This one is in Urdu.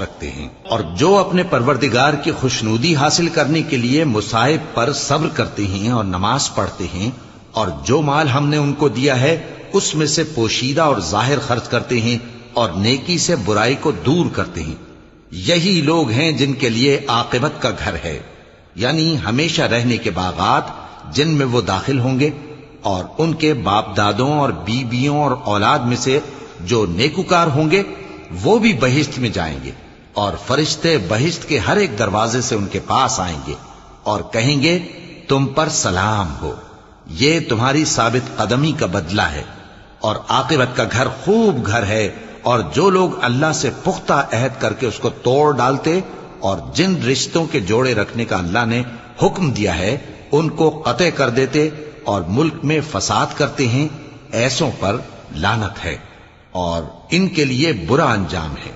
رکھتے ہیں، اور جو اپنے پروردگار کی خوشنودی حاصل کرنے کے لیے مصائب پر صبر کرتے ہیں اور نماز پڑھتے ہیں، اور جو مال ہم نے ان کو دیا ہے اس میں سے پوشیدہ اور ظاہر خرچ کرتے ہیں اور نیکی سے برائی کو دور کرتے ہیں، یہی لوگ ہیں جن کے لیے عاقبت کا گھر ہے، یعنی ہمیشہ رہنے کے باغات جن میں وہ داخل ہوں گے، اور ان کے باپ دادوں اور بیویوں اور اولاد میں سے جو نیکوکار ہوں گے وہ بھی بہشت میں جائیں گے، اور فرشتے بہشت کے ہر ایک دروازے سے ان کے پاس آئیں گے اور کہیں گے تم پر سلام ہو، یہ تمہاری ثابت قدمی کا بدلہ ہے، اور عاقبت کا گھر خوب گھر ہے۔ اور جو لوگ اللہ سے پختہ عہد کر کے اس کو توڑ ڈالتے اور جن رشتوں کے جوڑے رکھنے کا اللہ نے حکم دیا ہے ان کو قطع کر دیتے اور ملک میں فساد کرتے ہیں، ایسوں پر لعنت ہے اور ان کے لیے برا انجام ہے۔